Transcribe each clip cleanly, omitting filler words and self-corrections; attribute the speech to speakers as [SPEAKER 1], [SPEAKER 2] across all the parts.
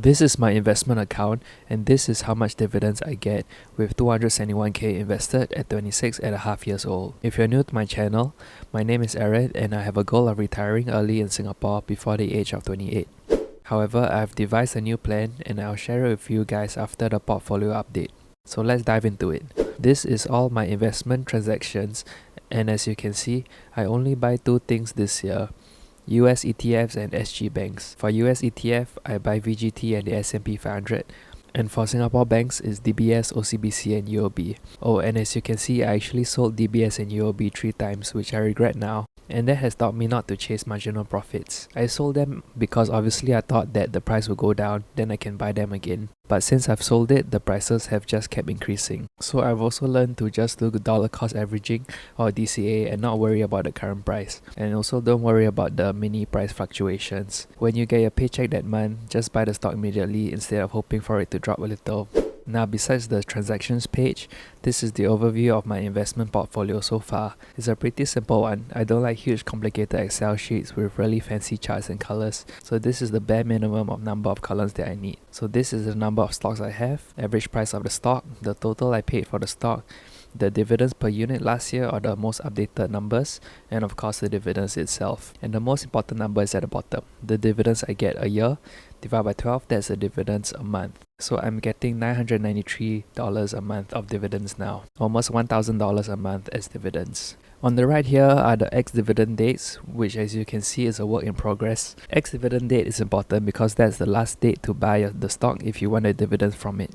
[SPEAKER 1] This is my investment account, and this is how much dividends I get with 271k invested at 26.5 years old. If you're new to my channel, my name is Aaron and I have a goal of retiring early in Singapore before the age of 28. However, I've devised a new plan and I'll share it with you guys after the portfolio update. So let's dive into it. This is all my investment transactions, and as you can see, I only buy two things this year: US ETFs and SG banks. For US ETF, I buy VGT and the S&P 500. And for Singapore banks, is DBS, OCBC and UOB. Oh, and as you can see, I actually sold DBS and UOB 3 times, which I regret now. And that has taught me not to chase marginal profits. I sold them because obviously I thought that the price would go down, then I can buy them again. But since I've sold it, the prices have just kept increasing. So I've also learned to just do dollar cost averaging or DCA and not worry about the current price. And also don't worry about the mini price fluctuations. When you get your paycheck that month, just buy the stock immediately instead of hoping for it to drop a little. Now, besides the transactions page, this is the overview of my investment portfolio so far. It's a pretty simple one. I don't like huge complicated Excel sheets with really fancy charts and colors. So this is the bare minimum of number of columns that I need. So this is the number of stocks I have, average price of the stock, the total I paid for the stock, the dividends per unit last year or the most updated numbers, and of course the dividends itself. And the most important number is at the bottom. The dividends I get a year, divided by 12, that's the dividends a month. So I'm getting $993 a month of dividends now, almost $1,000 a month as dividends. On the right here are the ex-dividend dates, which as you can see is a work in progress. Ex-dividend date is important because that's the last date to buy the stock if you want a dividend from it.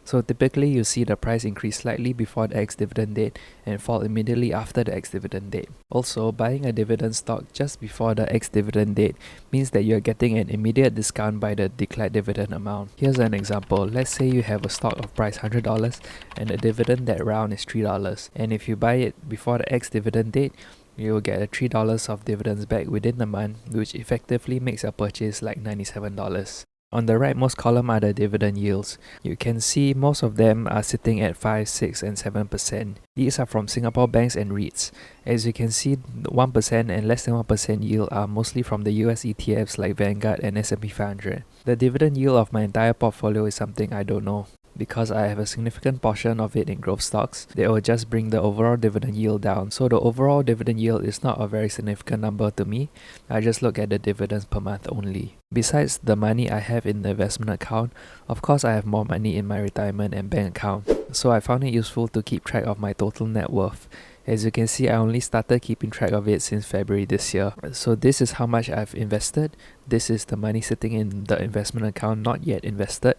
[SPEAKER 1] So typically you see the price increase slightly before the ex-dividend date and fall immediately after the ex-dividend date. Also, buying a dividend stock just before the ex-dividend date means that you're getting an immediate discount by the declared dividend amount. Here's an example. Let's say you have a stock of price $100 and the dividend that round is $3. And if you buy it before the ex-dividend date, you will get a $3 of dividends back within the month, which effectively makes your purchase like $97. On the rightmost column are the dividend yields. You can see most of them are sitting at 5, 6 and 7%. These are from Singapore banks and REITs. As you can see, 1% and less than 1% yield are mostly from the US ETFs like Vanguard and S&P 500. The dividend yield of my entire portfolio is something I don't know, because I have a significant portion of it in growth stocks. They will just bring the overall dividend yield down. So the overall dividend yield is not a very significant number to me. I just look at the dividends per month only. Besides the money I have in the investment account, of course I have more money in my retirement and bank account. So I found it useful to keep track of my total net worth. As you can see, I only started keeping track of it since February this year. So this is how much I've invested. This is the money sitting in the investment account not yet invested.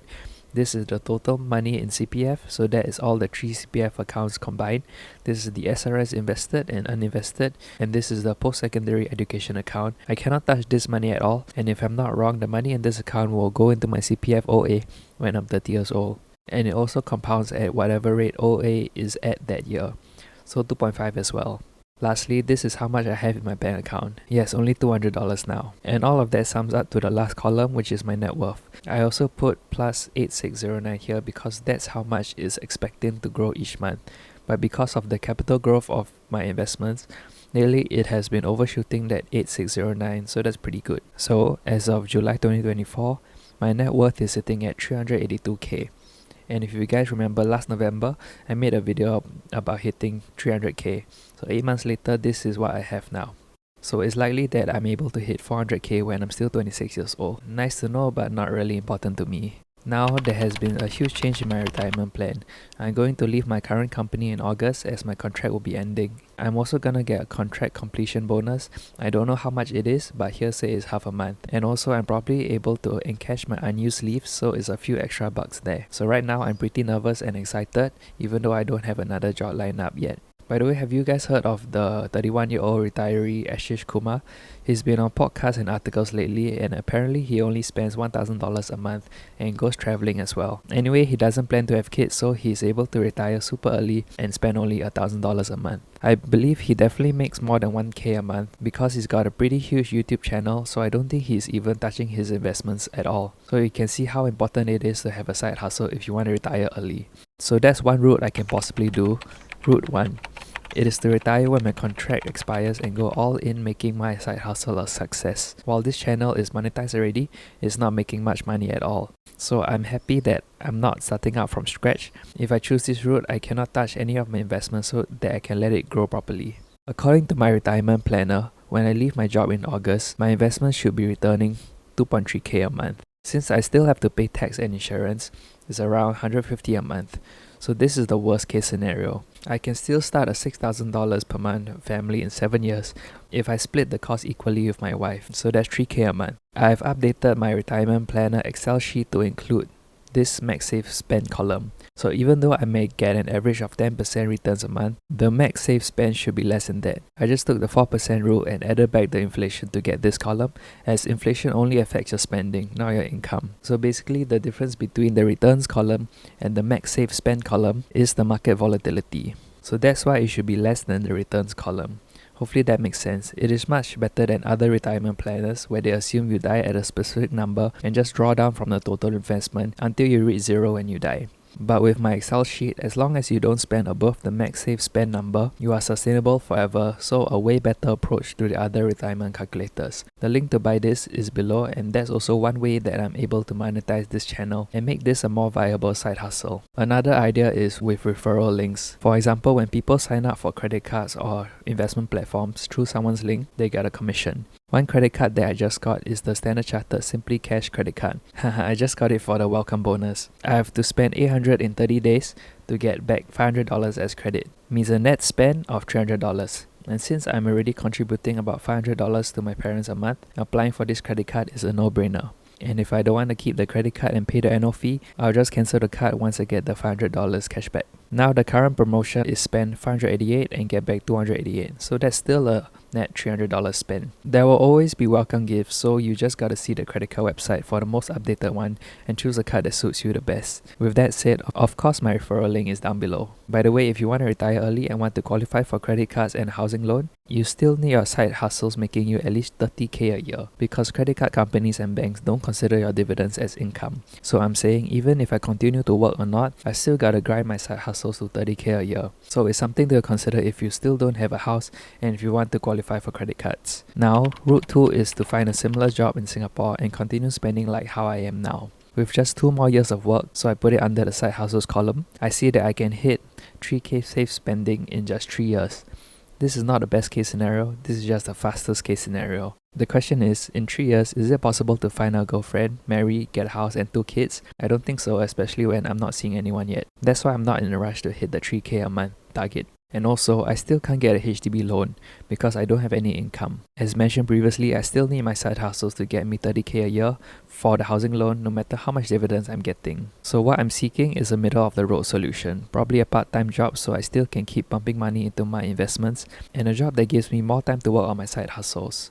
[SPEAKER 1] This is the total money in CPF, so that is all the 3 CPF accounts combined. This is the SRS invested and uninvested, and this is the post-secondary education account. I cannot touch this money at all, and if I'm not wrong, the money in this account will go into my CPF OA when I'm 30 years old. And it also compounds at whatever rate OA is at that year, so 2.5 as well. Lastly, this is how much I have in my bank account. Yes, only $200 now. And all of that sums up to the last column, which is my net worth. I also put plus 8609 here because that's how much is expecting to grow each month. But because of the capital growth of my investments, lately it has been overshooting that 8609, so that's pretty good. So as of July 2024, my net worth is sitting at 382k. And if you guys remember last November, I made a video about hitting 300k. So 8 months later, this is what I have now. So it's likely that I'm able to hit 400k when I'm still 26 years old. Nice to know, but not really important to me. Now there has been a huge change in my retirement plan. I'm going to leave my current company in August as my contract will be ending. I'm also gonna get a contract completion bonus. I don't know how much it is, but hearsay is half a month. And also I'm probably able to encash my unused leave, so it's a few extra bucks there. So right now I'm pretty nervous and excited, even though I don't have another job lined up yet. By the way, have you guys heard of the 31-year-old retiree Ashish Kumar? He's been on podcasts and articles lately, and apparently he only spends $1,000 a month and goes traveling as well. Anyway, he doesn't plan to have kids, so he's able to retire super early and spend only $1,000 a month. I believe he definitely makes more than 1k a month because he's got a pretty huge YouTube channel, so I don't think he's even touching his investments at all. So you can see how important it is to have a side hustle if you want to retire early. So that's one route I can possibly do. Route 1. It is to retire when my contract expires and go all in making my side hustle a success. While this channel is monetized already, it's not making much money at all. So I'm happy that I'm not starting out from scratch. If I choose this route, I cannot touch any of my investments so that I can let it grow properly. According to my retirement planner, when I leave my job in August, my investments should be returning 2.3k a month. Since I still have to pay tax and insurance, it's around $150 a month. So this is the worst case scenario. I can still start a $6,000 per month family in 7 years if I split the cost equally with my wife, so that's 3k a month. I've updated my retirement planner Excel sheet to include this max save spend column. So even though I may get an average of 10% returns a month, the max save spend should be less than that. I just took the 4% rule and added back the inflation to get this column, as inflation only affects your spending, not your income. So basically the difference between the returns column and the max save spend column is the market volatility. So that's why it should be less than the returns column. Hopefully that makes sense. It is much better than other retirement planners where they assume you die at a specific number and just draw down from the total investment until you reach zero when you die. But with my Excel sheet, as long as you don't spend above the max save spend number, you are sustainable forever, so a way better approach to the other retirement calculators. The link to buy this is below, and that's also one way that I'm able to monetize this channel and make this a more viable side hustle. Another idea is with referral links. For example, when people sign up for credit cards or investment platforms through someone's link, they get a commission. One credit card that I just got is the Standard Chartered Simply Cash credit card. I just got it for the welcome bonus. I have to spend $800 in 30 days to get back $500 as credit. Means a net spend of $300. And since I'm already contributing about $500 to my parents a month, applying for this credit card is a no-brainer. And if I don't want to keep the credit card and pay the annual fee, I'll just cancel the card once I get the $500 cashback. Now the current promotion is spend $588 and get back $288, so that's still a net $300 spend. There will always be welcome gifts, so you just gotta see the credit card website for the most updated one and choose a card that suits you the best. With that said, of course my referral link is down below. By the way, if you want to retire early and want to qualify for credit cards and housing loan, you still need your side hustles making you at least 30k a year, because credit card companies and banks don't consider your dividends as income. So I'm saying even if I continue to work or not, I still gotta grind my side hustles to 30k a year. So it's something to consider if you still don't have a house and if you want to qualify for credit cards. Now, route 2 is to find a similar job in Singapore and continue spending like how I am now. With just 2 more years of work, so I put it under the side hustles column, I see that I can hit 3k safe spending in just 3 years. This is not the best case scenario, this is just the fastest case scenario. The question is, in 3 years, is it possible to find a girlfriend, marry, get a house and 2 kids? I don't think so, especially when I'm not seeing anyone yet. That's why I'm not in a rush to hit the 3k a month target. And also, I still can't get a HDB loan because I don't have any income. As mentioned previously, I still need my side hustles to get me 30k a year for the housing loan no matter how much dividends I'm getting. So what I'm seeking is a middle of the road solution, probably a part-time job so I still can keep pumping money into my investments, and a job that gives me more time to work on my side hustles.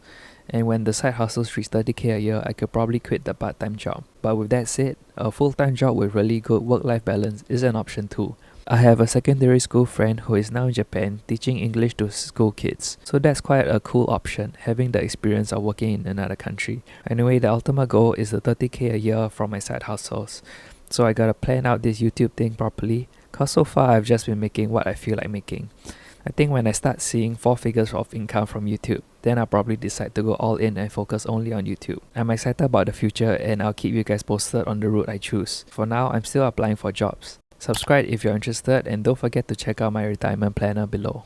[SPEAKER 1] And when the side hustles reach 30k a year, I could probably quit the part-time job. But with that said, a full-time job with really good work-life balance is an option too. I have a secondary school friend who is now in Japan teaching English to school kids. So that's quite a cool option, having the experience of working in another country. Anyway, the ultimate goal is the 30k a year from my side hustles. So I gotta plan out this YouTube thing properly, cause so far I've just been making what I feel like making. I think when I start seeing 4 figures of income from YouTube, then I'll probably decide to go all in and focus only on YouTube. I'm excited about the future and I'll keep you guys posted on the route I choose. For now, I'm still applying for jobs. Subscribe if you're interested and don't forget to check out my retirement planner below.